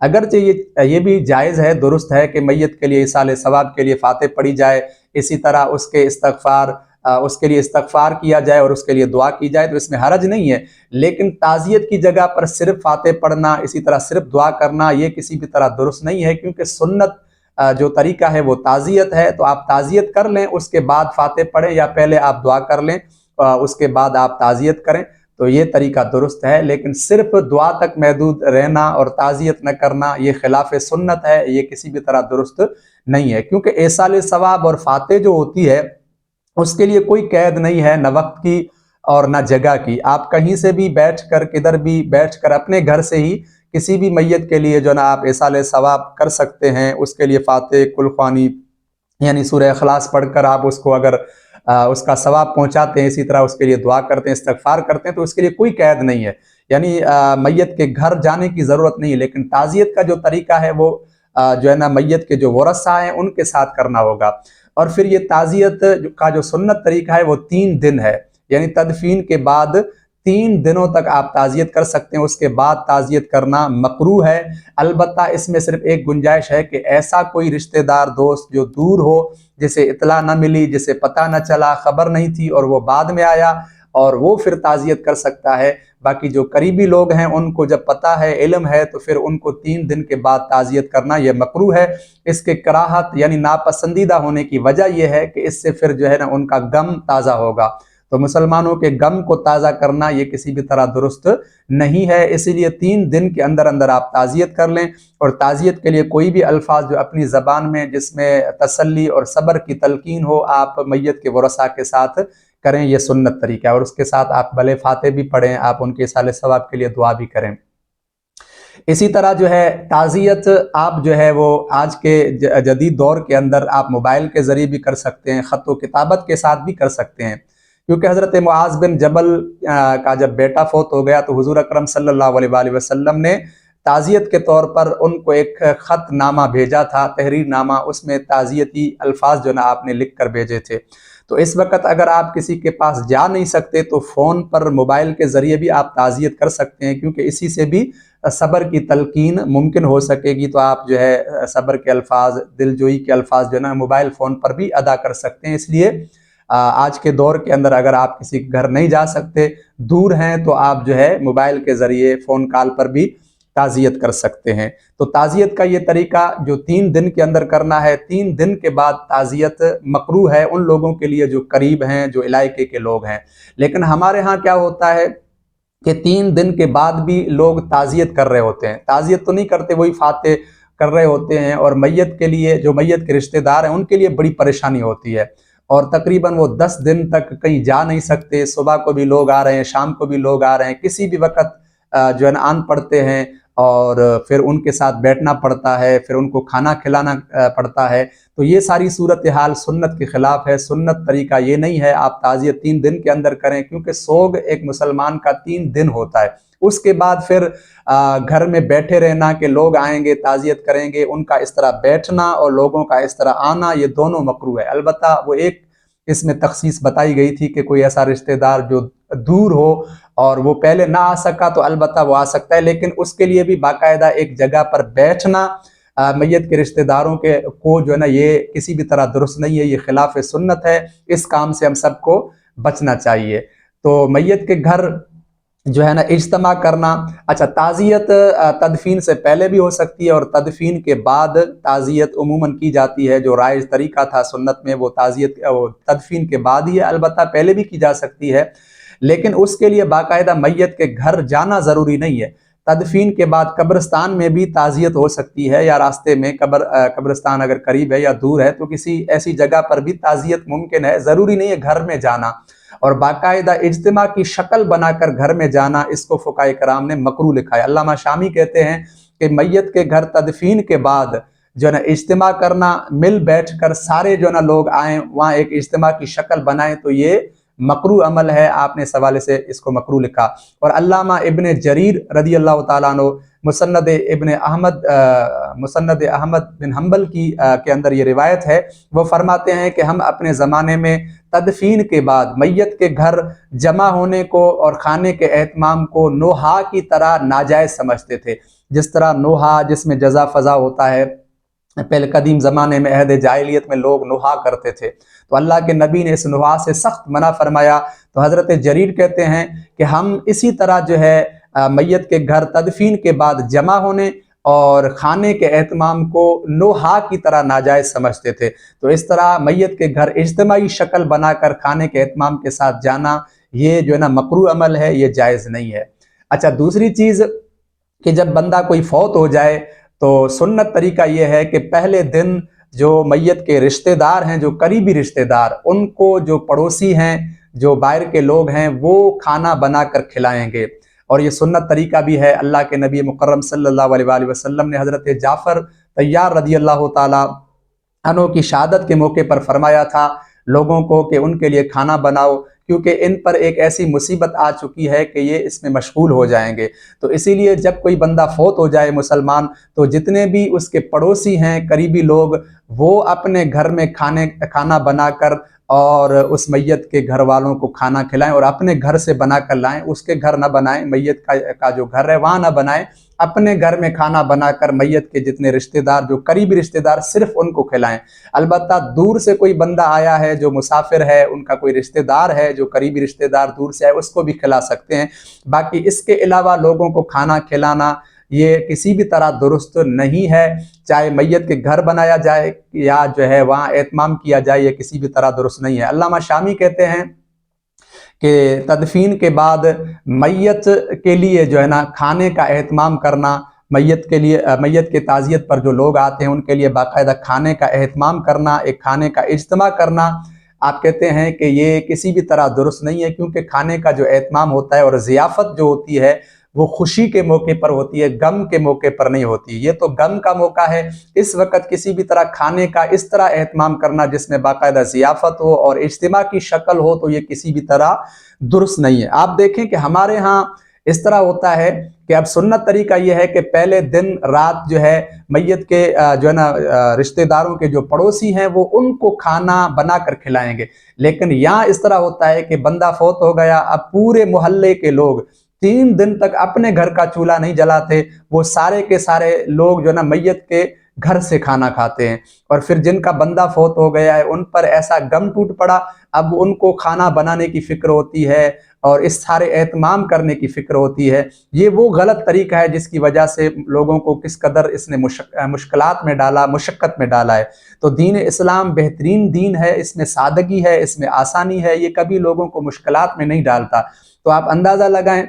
اگرچہ یہ بھی جائز ہے، درست ہے کہ میت کے لیے ایصال ثواب کے لیے فاتح پڑھی جائے، اسی طرح اس کے لیے استغفار کیا جائے اور اس کے لیے دعا کی جائے، تو اس میں حرج نہیں ہے۔ لیکن تعزیت کی جگہ پر صرف فاتح پڑھنا، اسی طرح صرف دعا کرنا، یہ کسی بھی طرح درست نہیں ہے، کیونکہ سنت جو طریقہ ہے وہ تعزیت ہے۔ تو آپ تعزیت کر لیں، اس کے بعد فاتح پڑھیں، یا پہلے آپ دعا کر لیں اس کے بعد آپ تعزیت کریں، تو یہ طریقہ درست ہے۔ لیکن صرف دعا تک محدود رہنا اور تعزیت نہ کرنا یہ خلاف سنت ہے، یہ کسی بھی طرح درست نہیں ہے، کیونکہ ایصال ثواب اور فاتح جو ہوتی ہے اس کے لیے کوئی قید نہیں ہے، نہ وقت کی اور نہ جگہ کی۔ آپ کہیں سے بھی بیٹھ کر، کدھر بھی بیٹھ کر، اپنے گھر سے ہی کسی بھی میت کے لیے جو نا آپ ایصال ثواب کر سکتے ہیں۔ اس کے لیے فاتح، کل خوانی یعنی سورہ اخلاص پڑھ کر آپ اس کو اگر اس کا ثواب پہنچاتے ہیں، اسی طرح اس کے لیے دعا کرتے ہیں، استغفار کرتے ہیں، تو اس کے لیے کوئی قید نہیں ہے، یعنی میت کے گھر جانے کی ضرورت نہیں ہے۔ لیکن تعزیت کا جو طریقہ ہے وہ جو ہے نا میت کے جو ورثاء ہیں ان کے ساتھ کرنا ہوگا۔ اور پھر یہ تعزیت کا جو سنت طریقہ ہے وہ 3 دن ہے، یعنی تدفین کے بعد 3 دنوں تک آپ تعزیت کر سکتے ہیں، اس کے بعد تعزیت کرنا مکروہ ہے۔ البتہ اس میں صرف ایک گنجائش ہے کہ ایسا کوئی رشتہ دار دوست جو دور ہو، جسے اطلاع نہ ملی، جسے پتہ نہ چلا، خبر نہیں تھی اور وہ بعد میں آیا، اور وہ پھر تعزیت کر سکتا ہے۔ باقی جو قریبی لوگ ہیں ان کو جب پتہ ہے، علم ہے، تو پھر ان کو 3 دن کے بعد تعزیت کرنا یہ مکروہ ہے۔ اس کے کراہت یعنی ناپسندیدہ ہونے کی وجہ یہ ہے کہ اس سے پھر جو ہے نا ان کا غم تازہ ہوگا، تو مسلمانوں کے غم کو تازہ کرنا یہ کسی بھی طرح درست نہیں ہے۔ اسی لیے 3 دن کے اندر اندر آپ تعزیت کر لیں، اور تعزیت کے لیے کوئی بھی الفاظ جو اپنی زبان میں جس میں تسلی اور صبر کی تلقین ہو، آپ میت کے ورثاء کے ساتھ کریں، یہ سنت طریقہ ہے۔ اور اس کے ساتھ آپ بھلے فاتح بھی پڑھیں، آپ ان کے ایصال ثواب کے لیے دعا بھی کریں۔ اسی طرح جو ہے تعزیت آپ جو ہے وہ آج کے جدید دور کے اندر آپ موبائل کے ذریعے بھی کر سکتے ہیں، خط و کتابت کے ساتھ بھی کر سکتے ہیں، کیونکہ حضرت معاذ بن جبل کا جب بیٹا فوت ہو گیا تو حضور اکرم صلی اللہ علیہ وآلہ وسلم نے تعزیت کے طور پر ان کو ایک خط نامہ بھیجا تھا، تحریر نامہ، اس میں تعزیتی الفاظ جو نا آپ نے لکھ کر بھیجے تھے۔ تو اس وقت اگر آپ کسی کے پاس جا نہیں سکتے تو فون پر، موبائل کے ذریعے بھی آپ تعزیت کر سکتے ہیں، کیونکہ اسی سے بھی صبر کی تلقین ممکن ہو سکے گی۔ تو آپ جو ہے صبر کے الفاظ، دلجوئی کے الفاظ جو ہے نا موبائل فون پر بھی ادا کر سکتے ہیں۔ اس لیے آج کے دور کے اندر اگر آپ کسی کے گھر نہیں جا سکتے، دور ہیں، تو آپ جو ہے موبائل کے ذریعے فون کال پر بھی تعزیت کر سکتے ہیں۔ تو تعزیت کا یہ طریقہ جو 3 دن کے اندر کرنا ہے، 3 دن کے بعد تعزیت مکروہ ہے ان لوگوں کے لیے جو قریب ہیں، جو علاقے کے لوگ ہیں۔ لیکن ہمارے ہاں کیا ہوتا ہے کہ 3 دن کے بعد بھی لوگ تعزیت کر رہے ہوتے ہیں، تعزیت تو نہیں کرتے، وہی فاتح کر رہے ہوتے ہیں، اور میت کے لیے، جو میت کے رشتہ دار ہیں ان کے لیے بڑی پریشانی ہوتی ہے، اور تقریباً وہ 10 دن تک کہیں جا نہیں سکتے۔ صبح کو بھی لوگ آ رہے ہیں، شام کو بھی لوگ آ رہے ہیں، کسی بھی وقت جو ہے نا آن پڑتے ہیں، اور پھر ان کے ساتھ بیٹھنا پڑتا ہے، پھر ان کو کھانا کھلانا پڑتا ہے۔ تو یہ ساری صورتحال سنت کے خلاف ہے۔ سنت طریقہ یہ نہیں ہے آپ تعزیت 3 دن کے اندر کریں، کیونکہ سوگ ایک مسلمان کا 3 دن ہوتا ہے۔ اس کے بعد پھر گھر میں بیٹھے رہنا کہ لوگ آئیں گے تعزیت کریں گے، ان کا اس طرح بیٹھنا اور لوگوں کا اس طرح آنا، یہ دونوں مکروہ ہے۔ البتہ وہ ایک اس میں تخصیص بتائی گئی تھی کہ کوئی ایسا رشتہ دار جو دور ہو اور وہ پہلے نہ آ سکا تو البتہ وہ آ سکتا ہے، لیکن اس کے لیے بھی باقاعدہ ایک جگہ پر بیٹھنا میت کے رشتہ داروں کو جو ہے نا یہ کسی بھی طرح درست نہیں ہے، یہ خلاف سنت ہے۔ اس کام سے ہم سب کو بچنا چاہیے۔ تو میت کے گھر جو ہے نا اجتماع کرنا، اچھا تعزیت تدفین سے پہلے بھی ہو سکتی ہے، اور تدفین کے بعد تعزیت عموماً کی جاتی ہے۔ جو رائج طریقہ تھا سنت میں وہ تعزیت تدفین کے بعد ہی ہے، البتہ پہلے بھی کی جا سکتی ہے، لیکن اس کے لیے باقاعدہ میت کے گھر جانا ضروری نہیں ہے۔ تدفین کے بعد قبرستان میں بھی تعزیت ہو سکتی ہے، یا راستے میں قبرستان اگر قریب ہے یا دور ہے تو کسی ایسی جگہ پر بھی تعزیت ممکن ہے، ضروری نہیں ہے گھر میں جانا۔ اور باقاعدہ اجتماع کی شکل بنا کر گھر میں جانا، اس کو فقہاء کرام نے مکروہ لکھا ہے۔ علامہ شامی کہتے ہیں کہ میت کے گھر تدفین کے بعد جو ہے نا اجتماع کرنا، مل بیٹھ کر سارے جو ہے نا لوگ آئیں، وہاں ایک اجتماع کی شکل بنائیں، تو یہ مکروہ عمل ہے۔ آپ نے اس حوالے سے اس کو مکروہ لکھا۔ اور علامہ ابن جریر رضی اللہ تعالیٰ عنہ مسند احمد بن حنبل کے اندر یہ روایت ہے، وہ فرماتے ہیں کہ ہم اپنے زمانے میں تدفین کے بعد میت کے گھر جمع ہونے کو اور کھانے کے اہتمام کو نوحہ کی طرح ناجائز سمجھتے تھے، جس طرح نوحہ جس میں جزا فضا ہوتا ہے، پہلے قدیم زمانے میں عہد جاہلیت میں لوگ نوحہ کرتے تھے، تو اللہ کے نبی نے اس نوحہ سے سخت منع فرمایا۔ تو حضرت جریر کہتے ہیں کہ ہم اسی طرح جو ہے میت کے گھر تدفین کے بعد جمع ہونے اور کھانے کے اہتمام کو نوحہ کی طرح ناجائز سمجھتے تھے۔ تو اس طرح میت کے گھر اجتماعی شکل بنا کر کھانے کے اہتمام کے ساتھ جانا، یہ جو ہے نا مکروہ عمل ہے، یہ جائز نہیں ہے۔ اچھا، دوسری چیز کہ جب بندہ کوئی فوت ہو جائے تو سنت طریقہ یہ ہے کہ پہلے دن جو میت کے رشتہ دار ہیں، جو قریبی رشتہ دار، ان کو جو پڑوسی ہیں، جو باہر کے لوگ ہیں، وہ کھانا بنا کر کھلائیں گے۔ اور یہ سنت طریقہ بھی ہے، اللہ کے نبی مکرم صلی اللہ علیہ وآلہ وسلم نے حضرت جعفر طیار رضی اللہ تعالی عنہ کی شہادت کے موقع پر فرمایا تھا لوگوں کو کہ ان کے لیے کھانا بناؤ، کیونکہ ان پر ایک ایسی مصیبت آ چکی ہے کہ یہ اس میں مشغول ہو جائیں گے۔ تو اسی لیے جب کوئی بندہ فوت ہو جائے مسلمان، تو جتنے بھی اس کے پڑوسی ہیں، قریبی لوگ، وہ اپنے گھر میں کھانا بنا کر اور اس میت کے گھر والوں کو کھانا کھلائیں، اور اپنے گھر سے بنا کر لائیں، اس کے گھر نہ بنائیں، میت کا جو گھر ہے وہاں نہ بنائیں، اپنے گھر میں کھانا بنا کر میت کے جتنے رشتہ دار، جو قریبی رشتہ دار، صرف ان کو کھلائیں۔ البتہ دور سے کوئی بندہ آیا ہے جو مسافر ہے، ان کا کوئی رشتہ دار ہے جو قریبی رشتہ دار دور سے ہے، اس کو بھی کھلا سکتے ہیں۔ باقی اس کے علاوہ لوگوں کو کھانا کھلانا یہ کسی بھی طرح درست نہیں ہے، چاہے میت کے گھر بنایا جائے یا جو ہے وہاں اہتمام کیا جائے، یہ کسی بھی طرح درست نہیں ہے۔ علامہ شامی کہتے ہیں کہ تدفین کے بعد میت کے لیے جو ہے نا کھانے کا اہتمام کرنا، میت کے لیے، میت کے تعزیت پر جو لوگ آتے ہیں ان کے لیے باقاعدہ کھانے کا اہتمام کرنا، ایک کھانے کا اجتماع کرنا، آپ کہتے ہیں کہ یہ کسی بھی طرح درست نہیں ہے، کیونکہ کھانے کا جو اہتمام ہوتا ہے اور ضیافت جو ہوتی ہے وہ خوشی کے موقع پر ہوتی ہے، غم کے موقع پر نہیں ہوتی۔ یہ تو غم کا موقع ہے، اس وقت کسی بھی طرح کھانے کا اس طرح اہتمام کرنا جس میں باقاعدہ ضیافت ہو اور اجتماع کی شکل ہو، تو یہ کسی بھی طرح درست نہیں ہے۔ آپ دیکھیں کہ ہمارے ہاں اس طرح ہوتا ہے کہ اب سنت طریقہ یہ ہے کہ پہلے دن رات جو ہے میت کے جو ہے نا رشتہ داروں کے جو پڑوسی ہیں وہ ان کو کھانا بنا کر کھلائیں گے، لیکن یہاں اس طرح ہوتا ہے کہ بندہ فوت ہو گیا، اب پورے محلے کے لوگ 3 دن تک اپنے گھر کا چولہا نہیں جلاتے، وہ سارے کے سارے لوگ جو ہے نا میت کے گھر سے کھانا کھاتے ہیں، اور پھر جن کا بندہ فوت ہو گیا ہے ان پر ایسا غم ٹوٹ پڑا، اب ان کو کھانا بنانے کی فکر ہوتی ہے اور اس سارے اہتمام کرنے کی فکر ہوتی ہے۔ یہ وہ غلط طریقہ ہے جس کی وجہ سے لوگوں کو کس قدر اس نے مشکلات میں ڈالا، مشقت میں ڈالا ہے۔ تو دین اسلام بہترین دین ہے، اس میں سادگی ہے، اس میں آسانی ہے، یہ کبھی لوگوں کو مشکلات میں نہیں ڈالتا۔ تو آپ اندازہ لگائیں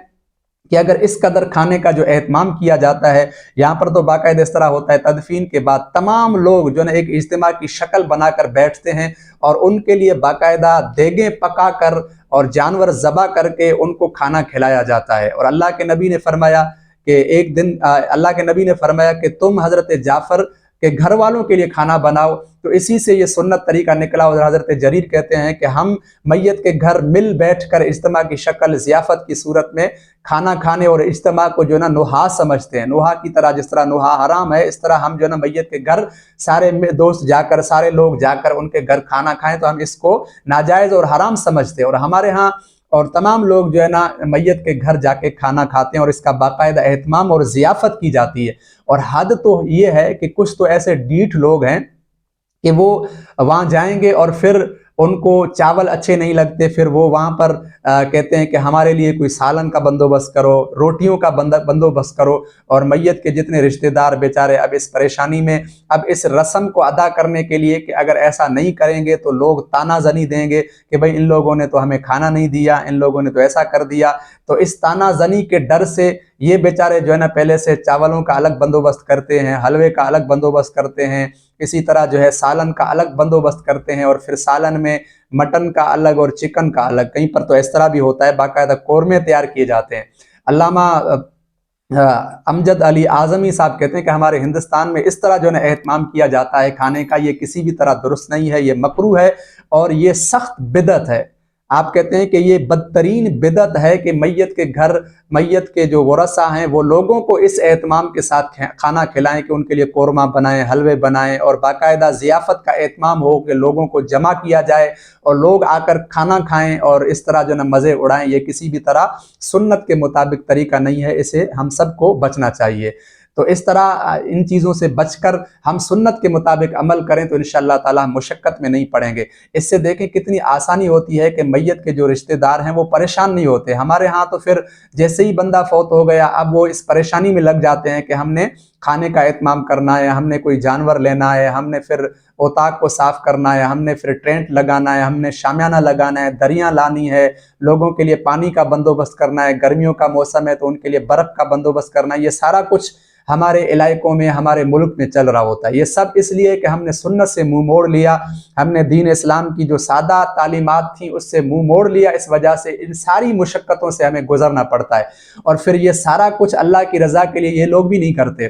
کہ اگر اس قدر کھانے کا جو اہتمام کیا جاتا ہے، یہاں پر تو باقاعدہ اس طرح ہوتا ہے تدفین کے بعد تمام لوگ جو ہے ایک اجتماع کی شکل بنا کر بیٹھتے ہیں اور ان کے لیے باقاعدہ دیگیں پکا کر اور جانور ذبح کر کے ان کو کھانا کھلایا جاتا ہے۔ اور اللہ کے نبی نے فرمایا کہ ایک دن اللہ کے نبی نے فرمایا کہ تم حضرت جعفر کے گھر والوں کے لیے کھانا بناؤ، تو اسی سے یہ سنت طریقہ نکلا۔ اور حضرت جریر کہتے ہیں کہ ہم میت کے گھر مل بیٹھ کر اجتماع کی شکل، ضیافت کی صورت میں کھانا کھانے اور اجتماع کو جو ہے نا نوحہ سمجھتے ہیں، نوحہ کی طرح، جس طرح نوحہ حرام ہے اس طرح ہم جو ہے نا میت کے گھر سارے دوست جا کر، سارے لوگ جا کر ان کے گھر کھانا کھائیں، تو ہم اس کو ناجائز اور حرام سمجھتے ہیں۔ اور ہمارے ہاں اور تمام لوگ جو ہے نا میت کے گھر جا کے کھانا کھاتے ہیں اور اس کا باقاعدہ اہتمام اور ضیافت کی جاتی ہے۔ اور حد تو یہ ہے کہ کچھ تو ایسے ڈیٹھ لوگ ہیں کہ وہ وہاں جائیں گے اور پھر ان کو چاول اچھے نہیں لگتے، پھر وہ وہاں پر کہتے ہیں کہ ہمارے لیے کوئی سالن کا بندوبست کرو، روٹیوں کا بندوبست کرو، اور میت کے جتنے رشتہ دار بیچارے اب اس پریشانی میں، اب اس رسم کو ادا کرنے کے لیے کہ اگر ایسا نہیں کریں گے تو لوگ طعنہ زنی دیں گے کہ بھئی ان لوگوں نے تو ہمیں کھانا نہیں دیا، ان لوگوں نے تو ایسا کر دیا، تو اس طعنہ زنی کے ڈر سے یہ بیچارے جو ہے نا پہلے سے چاولوں کا الگ بندوبست کرتے ہیں، حلوے کا الگ بندوبست کرتے ہیں، اسی طرح جو ہے سالن کا الگ بندوبست کرتے ہیں، اور پھر سالن میں مٹن کا الگ اور چکن کا الگ، کہیں پر تو اس طرح بھی ہوتا ہے باقاعدہ قورمے تیار کیے جاتے ہیں۔ علامہ امجد علی اعظمی صاحب کہتے ہیں کہ ہمارے ہندوستان میں اس طرح جو ہے اہتمام کیا جاتا ہے کھانے کا، یہ کسی بھی طرح درست نہیں ہے، یہ مکروہ ہے اور یہ سخت بدعت ہے۔ آپ کہتے ہیں کہ یہ بدترین بدعت ہے کہ میت کے گھر، میت کے جو ورثہ ہیں وہ لوگوں کو اس اہتمام کے ساتھ کھانا کھلائیں کہ ان کے لیے قورمہ بنائیں، حلوے بنائیں، اور باقاعدہ ضیافت کا اہتمام ہو کہ لوگوں کو جمع کیا جائے اور لوگ آ کر کھانا کھائیں اور اس طرح جو ہے مزے اڑائیں، یہ کسی بھی طرح سنت کے مطابق طریقہ نہیں ہے، اسے ہم سب کو بچنا چاہیے۔ تو اس طرح ان چیزوں سے بچ کر ہم سنت کے مطابق عمل کریں تو انشاءاللہ تعالی ہم مشقت میں نہیں پڑیں گے۔ اس سے دیکھیں کتنی آسانی ہوتی ہے کہ میت کے جو رشتہ دار ہیں وہ پریشان نہیں ہوتے۔ ہمارے ہاں تو پھر جیسے ہی بندہ فوت ہو گیا اب وہ اس پریشانی میں لگ جاتے ہیں کہ ہم نے کھانے کا اہتمام کرنا ہے، ہم نے کوئی جانور لینا ہے، ہم نے پھر اوطاق کو صاف کرنا ہے، ہم نے پھر ٹینٹ لگانا ہے، ہم نے شامیانہ لگانا ہے، دریاں لانی ہے، لوگوں کے لیے پانی کا بندوبست کرنا ہے، گرمیوں کا موسم ہے تو ان کے لیے برف کا بندوبست کرنا ہے۔ یہ سارا کچھ ہمارے علاقوں میں ہمارے ملک میں چل رہا ہوتا ہے۔ یہ سب اس لیے کہ ہم نے سنت سے منہ موڑ لیا، ہم نے دین اسلام کی جو سادہ تعلیمات تھیں اس سے منہ موڑ لیا، اس وجہ سے ان ساری مشقتوں سے ہمیں گزرنا پڑتا ہے۔ اور پھر یہ سارا کچھ اللہ کی رضا کے لیے یہ لوگ بھی نہیں کرتے۔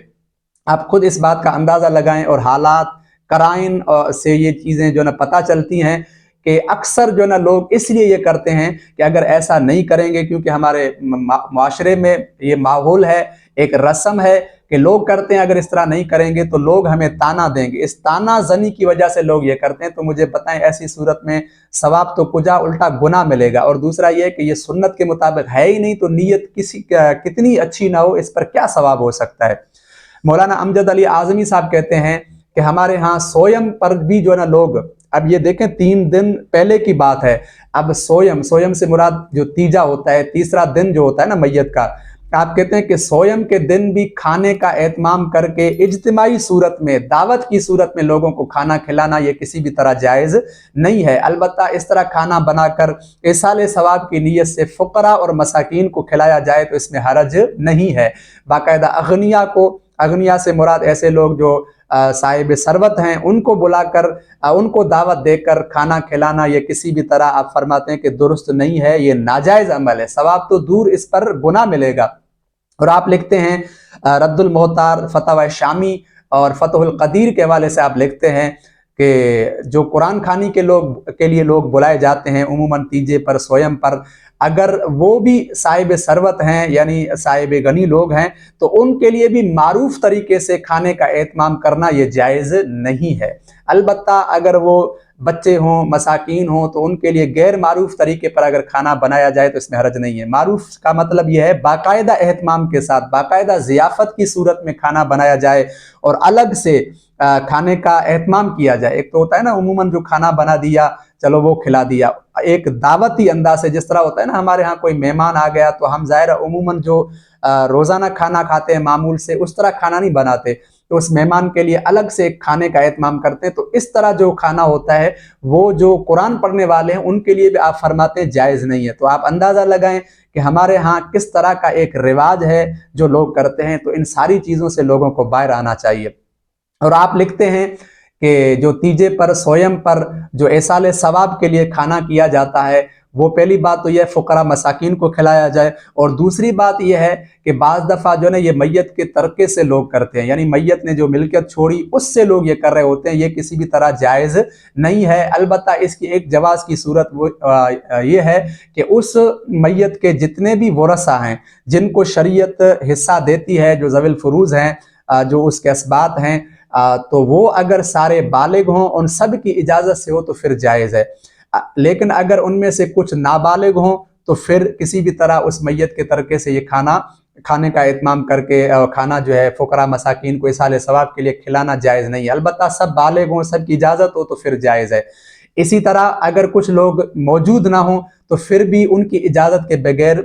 آپ خود اس بات کا اندازہ لگائیں اور حالات قرائن سے یہ چیزیں جو نا پتہ چلتی ہیں کہ اکثر جو نا لوگ اس لیے یہ کرتے ہیں کہ اگر ایسا نہیں کریں گے، کیونکہ ہمارے معاشرے میں یہ ماحول ہے، ایک رسم ہے کہ لوگ کرتے ہیں، اگر اس طرح نہیں کریں گے تو لوگ ہمیں تانا دیں گے، اس تانا زنی کی وجہ سے لوگ یہ کرتے ہیں۔ تو مجھے بتائیں ایسی صورت میں ثواب تو کجا الٹا گناہ ملے گا۔ اور دوسرا یہ کہ یہ سنت کے مطابق ہے ہی نہیں تو نیت کتنی اچھی نہ ہو اس پر کیا ثواب ہو سکتا ہے۔ مولانا امجد علی اعظمی صاحب کہتے ہیں کہ ہمارے ہاں سویم پر بھی جو نا لوگ، اب یہ دیکھیں 3 دن پہلے کی بات ہے، اب سویم سے مراد جو تیجا ہوتا ہے، تیسرا دن جو ہوتا ہے نا میت کا، آپ کہتے ہیں کہ سویم کے دن بھی کھانے کا اہتمام کر کے اجتماعی صورت میں، دعوت کی صورت میں لوگوں کو کھانا کھلانا یہ کسی بھی طرح جائز نہیں ہے۔ البتہ اس طرح کھانا بنا کر ایصال ثواب کی نیت سے فقراء اور مساکین کو کھلایا جائے تو اس میں حرج نہیں ہے۔ باقاعدہ اغنیا سے مراد ایسے لوگ جو صاحب ثروت ہیں ان کو بلا کر ان کو دعوت دے کر کھانا کھلانا یہ کسی بھی طرح آپ فرماتے ہیں کہ درست نہیں ہے، یہ ناجائز عمل ہے، ثواب تو دور اس پر گناہ ملے گا۔ اور آپ لکھتے ہیں رد المحتار فتاوی شامی اور فتح القدیر کے حوالے سے آپ لکھتے ہیں کہ جو قرآن خوانی کے لیے لوگ بلائے جاتے ہیں عموماً تیجے پر، سویم پر، اگر وہ بھی صاحب ثروت ہیں یعنی صاحب غنی لوگ ہیں تو ان کے لیے بھی معروف طریقے سے کھانے کا اہتمام کرنا یہ جائز نہیں ہے۔ البتہ اگر وہ بچے ہوں، مساکین ہوں تو ان کے لیے غیر معروف طریقے پر اگر کھانا بنایا جائے تو اس میں حرج نہیں ہے۔ معروف کا مطلب یہ ہے باقاعدہ اہتمام کے ساتھ، باقاعدہ ضیافت کی صورت میں کھانا بنایا جائے اور الگ سے کھانے کا اہتمام کیا جائے۔ ایک تو ہوتا ہے نا عموماً جو کھانا بنا دیا چلو وہ کھلا دیا، ایک دعوتی انداز سے، جس طرح ہوتا ہے نا ہمارے ہاں کوئی مہمان آ گیا تو ہم ظاہر عموماً جو روزانہ کھانا کھاتے ہیں معمول سے اس طرح کھانا نہیں بناتے، تو اس مہمان کے لیے الگ سے کھانے کا اہتمام کرتے ہیں۔ تو اس طرح جو کھانا ہوتا ہے وہ جو قرآن پڑھنے والے ہیں ان کے لیے بھی آپ فرماتے ہیں جائز نہیں ہے۔ تو آپ اندازہ لگائیں کہ ہمارے ہاں کس طرح کا ایک رواج ہے جو لوگ کرتے ہیں، تو ان ساری چیزوں سے لوگوں کو باہر آنا چاہیے۔ اور آپ لکھتے ہیں کہ جو تیجے پر، سویم پر جو ایصال ثواب کے لیے کھانا کیا جاتا ہے وہ پہلی بات تو یہ فقراء مساکین کو کھلایا جائے، اور دوسری بات یہ ہے کہ بعض دفعہ جو ہے یہ میت کے ترکے سے لوگ کرتے ہیں، یعنی میت نے جو ملکیت چھوڑی اس سے لوگ یہ کر رہے ہوتے ہیں، یہ کسی بھی طرح جائز نہیں ہے۔ البتہ اس کی ایک جواز کی صورت یہ ہے کہ اس میت کے جتنے بھی ورثہ ہیں جن کو شریعت حصہ دیتی ہے، جو ذوی الفروض ہیں، جو اس کے اسباط ہیں، تو وہ اگر سارے بالغ ہوں، ان سب کی اجازت سے ہو تو پھر جائز ہے۔ لیکن اگر ان میں سے کچھ نابالغ ہوں تو پھر کسی بھی طرح اس میت کے ترکے سے یہ کھانے کا اہتمام کر کے کھانا جو ہے فقراء مساکین کو ایصال ثواب کے لیے کھلانا جائز نہیں ہے۔ البتہ سب بالغ ہوں، سب کی اجازت ہو تو پھر جائز ہے۔ اسی طرح اگر کچھ لوگ موجود نہ ہوں تو پھر بھی ان کی اجازت کے بغیر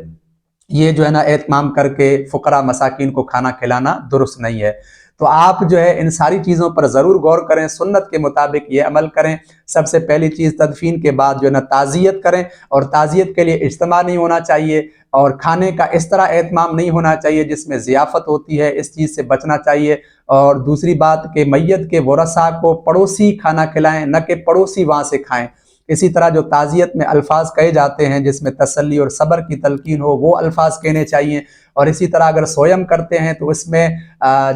یہ جو ہے نا اہتمام کر کے فقراء مساکین کو کھانا کھلانا درست نہیں ہے۔ تو آپ جو ہے ان ساری چیزوں پر ضرور غور کریں، سنت کے مطابق یہ عمل کریں۔ سب سے پہلی چیز تدفین کے بعد جو ہے نا تعزیت کریں، اور تعزیت کے لیے اجتماع نہیں ہونا چاہیے، اور کھانے کا اس طرح اہتمام نہیں ہونا چاہیے جس میں ضیافت ہوتی ہے، اس چیز سے بچنا چاہیے۔ اور دوسری بات کہ میت کے ورثاء کو پڑوسی کھانا کھلائیں، نہ کہ پڑوسی وہاں سے کھائیں۔ اسی طرح جو تعزیت میں الفاظ کہے جاتے ہیں جس میں تسلی اور صبر کی تلقین ہو وہ الفاظ کہنے چاہیے۔ اور اسی طرح اگر سویم کرتے ہیں تو اس میں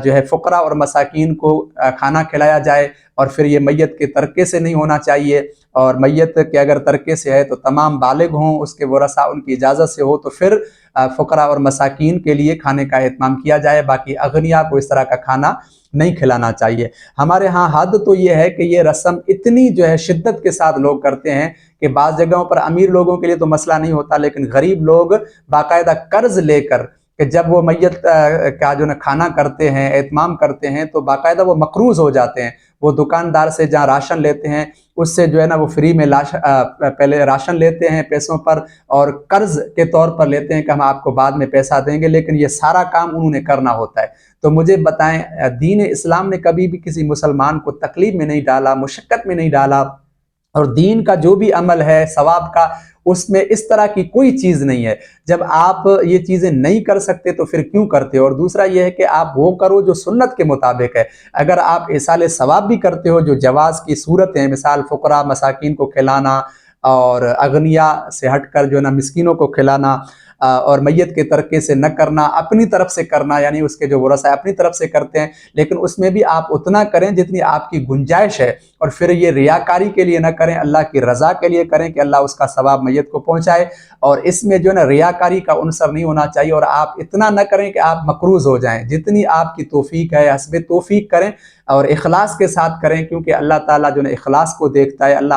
جو ہے فقراء اور مساکین کو کھانا کھلایا جائے، اور پھر یہ میت کے ترکے سے نہیں ہونا چاہیے، اور میت کے اگر ترکے سے ہے تو تمام بالغ ہوں، اس کے ورثاء ان کی اجازت سے ہو تو پھر فقراء اور مساکین کے لیے کھانے کا اہتمام کیا جائے، باقی اغنیاء کو اس طرح کا کھانا نہیں کھلانا چاہیے۔ ہمارے ہاں حد تو یہ ہے کہ یہ رسم اتنی جو ہے شدت کے ساتھ لوگ کرتے ہیں کہ بعض جگہوں پر امیر لوگوں کے لیے تو مسئلہ نہیں ہوتا، لیکن غریب لوگ باقاعدہ قرض لے کر کہ جب وہ میت کا جو کھانا کرتے ہیں، اہتمام کرتے ہیں، تو باقاعدہ وہ مقروض ہو جاتے ہیں۔ وہ دکاندار سے جہاں راشن لیتے ہیں اس سے جو ہے نا وہ فری میں پہلے راشن لیتے ہیں پیسوں پر، اور قرض کے طور پر لیتے ہیں کہ ہم آپ کو بعد میں پیسہ دیں گے، لیکن یہ سارا کام انہوں نے کرنا ہوتا ہے۔ تو مجھے بتائیں، دین اسلام نے کبھی بھی کسی مسلمان کو تکلیف میں نہیں ڈالا، مشقت میں نہیں ڈالا، اور دین کا جو بھی عمل ہے ثواب کا، اس میں اس طرح کی کوئی چیز نہیں ہے۔ جب آپ یہ چیزیں نہیں کر سکتے تو پھر کیوں کرتے ہو؟ اور دوسرا یہ ہے کہ آپ وہ کرو جو سنت کے مطابق ہے۔ اگر آپ ایصال ثواب بھی کرتے ہو جو جواز کی صورت ہیں، مثال فقراء مساکین کو کھلانا، اور اغنیاء سے ہٹ کر جو ہے نا مسکینوں کو کھلانا، اور میت کے ترکے سے نہ کرنا، اپنی طرف سے کرنا، یعنی اس کے جو ورثہ اپنی طرف سے کرتے ہیں، لیکن اس میں بھی آپ اتنا کریں جتنی آپ کی گنجائش ہے، اور پھر یہ ریاکاری کے لیے نہ کریں، اللہ کی رضا کے لیے کریں کہ اللہ اس کا ثواب میت کو پہنچائے۔ اور اس میں جو ہے نا ریاکاری کا عنصر نہیں ہونا چاہیے، اور آپ اتنا نہ کریں کہ آپ مقروض ہو جائیں۔ جتنی آپ کی توفیق ہے حسب توفیق کریں، اور اخلاص کے ساتھ کریں، کیونکہ اللہ تعالیٰ جو ہے اخلاص کو دیکھتا ہے، اللہ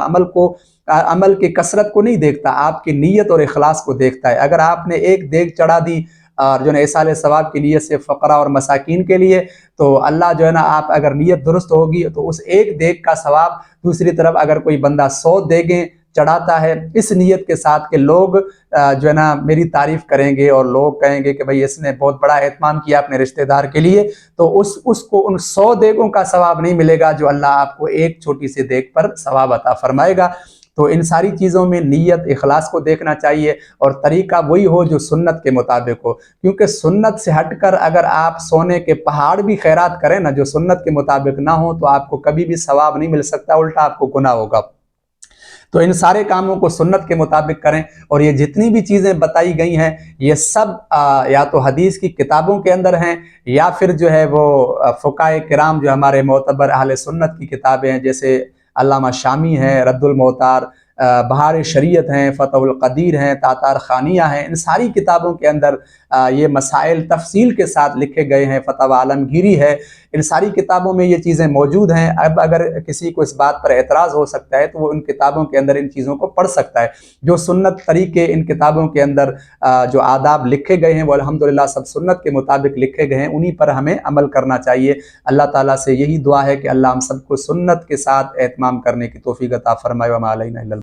عمل کی کثرت کو نہیں دیکھتا، آپ کی نیت اور اخلاص کو دیکھتا ہے۔ اگر آپ نے ایک دیگ چڑھا دی اور جو ہے ایصال ثواب کی نیت سے فقراء اور مساکین کے لیے، تو اللہ جو ہے نا، آپ اگر نیت درست ہوگی تو اس ایک دیگ کا ثواب، دوسری طرف اگر کوئی بندہ 100 دیگیں چڑھاتا ہے اس نیت کے ساتھ کہ لوگ جو ہے نا میری تعریف کریں گے، اور لوگ کہیں گے کہ بھئی اس نے بہت بڑا اہتمام کیا اپنے رشتہ دار کے لیے، تو اس کو ان 100 دیگوں کا ثواب نہیں ملے گا جو اللہ آپ کو ایک چھوٹی سی دیگ پر ثواب عطا فرمائے گا۔ تو ان ساری چیزوں میں نیت اخلاص کو دیکھنا چاہیے، اور طریقہ وہی ہو جو سنت کے مطابق ہو، کیونکہ سنت سے ہٹ کر اگر آپ سونے کے پہاڑ بھی خیرات کریں نا جو سنت کے مطابق نہ ہو، تو آپ کو کبھی بھی ثواب نہیں مل سکتا، الٹا آپ کو گناہ ہوگا۔ تو ان سارے کاموں کو سنت کے مطابق کریں، اور یہ جتنی بھی چیزیں بتائی گئی ہیں یہ سب یا تو حدیث کی کتابوں کے اندر ہیں، یا پھر جو ہے وہ فقہائے کرام جو ہمارے معتبر اہل سنت کی کتابیں ہیں، جیسے علامہ شامی ہیں رد المعتار، بہار شریعت ہیں، فتح القدیر ہیں، تاتار خانیہ ہیں، ان ساری کتابوں کے اندر یہ مسائل تفصیل کے ساتھ لکھے گئے ہیں، فتح عالمگیری ہے، ان ساری کتابوں میں یہ چیزیں موجود ہیں۔ اب اگر کسی کو اس بات پر اعتراض ہو سکتا ہے تو وہ ان کتابوں کے اندر ان چیزوں کو پڑھ سکتا ہے۔ جو سنت طریقے ان کتابوں کے اندر جو آداب لکھے گئے ہیں وہ الحمدللہ سب سنت کے مطابق لکھے گئے ہیں، انہی پر ہمیں عمل کرنا چاہیے۔ اللہ تعالیٰ سے یہی دعا ہے کہ اللہ ہم سب کو سنت کے ساتھ اہتمام کرنے کی توفیق عطا فرمائے، وما علینا الا